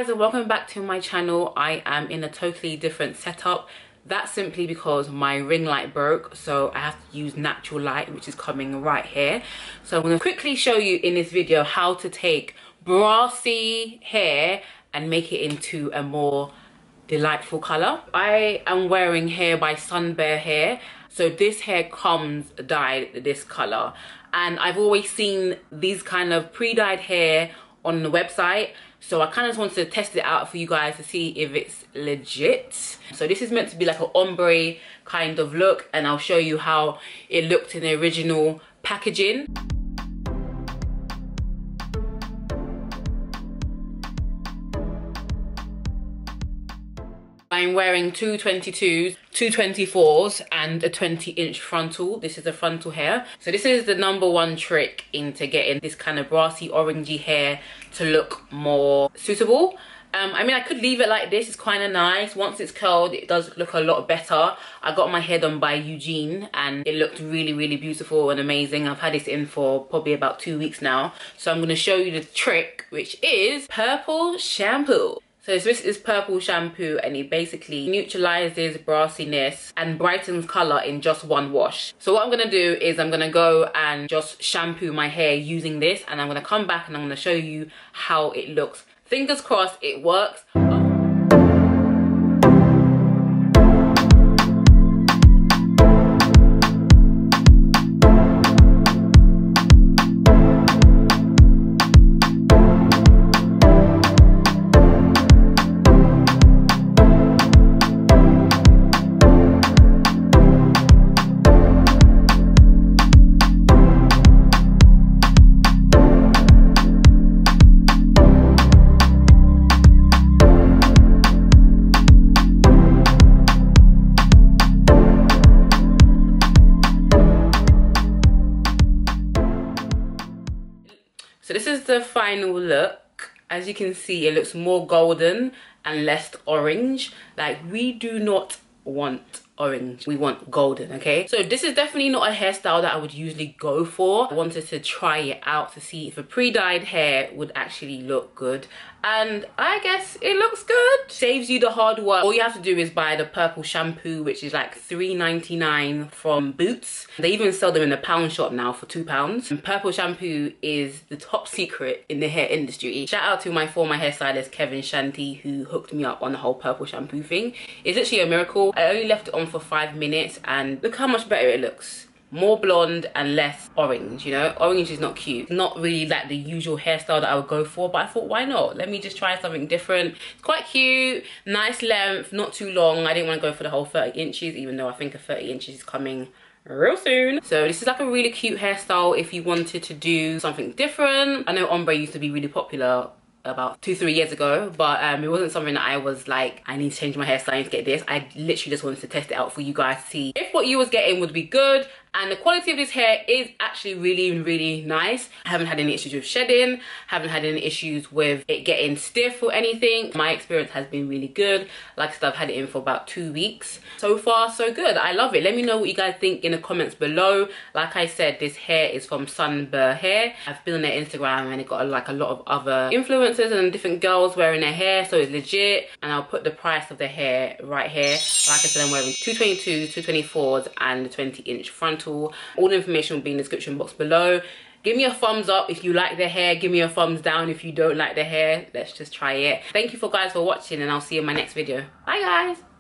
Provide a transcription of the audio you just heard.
guys, and welcome back to my channel. I am in a totally different setup. That's simply because my ring light broke, so I have to use natural light, which is coming right here. So I'm going to quickly show you in this video how to take brassy hair and make it into a more delightful color. I am wearing hair by Sunber Hair. So this hair comes dyed this color, and I've always seen these kind of pre-dyed hair on the website, so I kind of just wanted to test it out for you guys to see if it's legit. So this is meant to be like an ombre kind of look, and I'll show you how it looked in the original packaging. I'm wearing two 22s, two 24s, and a 20-inch frontal. This is the frontal hair. So this is the #1 trick into getting this kind of brassy orangey hair to look more suitable. I mean, I could leave it like this. It's kind of nice. Once it's curled, it does look a lot better. I got my hair done by Eugene, and it looked really, really beautiful and amazing. I've had this in for probably about 2 weeks now. So I'm going to show you the trick, which is purple shampoo. So this is purple shampoo, and it basically neutralizes brassiness and brightens color in just one wash. So what I'm gonna do is I'm gonna go and just shampoo my hair using this, and I'm gonna come back and I'm gonna show you how it looks. Fingers crossed it works. So this is the final look. As you can see, it looks more golden and less orange. Like, we do not want orange, we want golden, okay? So this is definitely not a hairstyle that I would usually go for. I wanted to try it out to see if a pre-dyed hair would actually look good, and I guess it looks good. Saves you the hard work. All you have to do is buy the purple shampoo, which is like $3.99 from Boots. They even sell them in the pound shop now for £2. And purple shampoo is the top secret in the hair industry. Shout out to my former hairstylist Kevin Shanty, who hooked me up on the whole purple shampoo thing. It's literally a miracle. I only left it on for 5 minutes, and look how much better it looks. More blonde and less orange, you know? Orange is not cute. Not really like the usual hairstyle that I would go for, but I thought, why not? Let me just try something different. It's quite cute, nice length, not too long. I didn't want to go for the whole 30 inches, even though I think a 30 inches is coming real soon. So this is like a really cute hairstyle if you wanted to do something different. I know ombre used to be really popular about 2-3 years ago, but it wasn't something that I was like, I need to change my hairstyle, I need to get this. I literally just wanted to test it out for you guys to see if what you was getting would be good. And the quality of this hair is actually really, really nice. I haven't had any issues with shedding, haven't had any issues with it getting stiff or anything. My experience has been really good. Like I said, I've had it in for about 2 weeks. So far, so good. I love it. Let me know what you guys think in the comments below. Like I said, this hair is from Sunber Hair. I've been on their Instagram, and it got like a lot of other influencers and different girls wearing their hair, so it's legit. And I'll put the price of the hair right here. Like I said, I'm wearing 222s, 224s, and the 20-inch frontal. All the information will be in the description box below. Give me a thumbs up if you like the hair. Give me a thumbs down if you don't like the hair. Let's just try it. Thank you guys for watching, and I'll see you in my next video. Bye guys.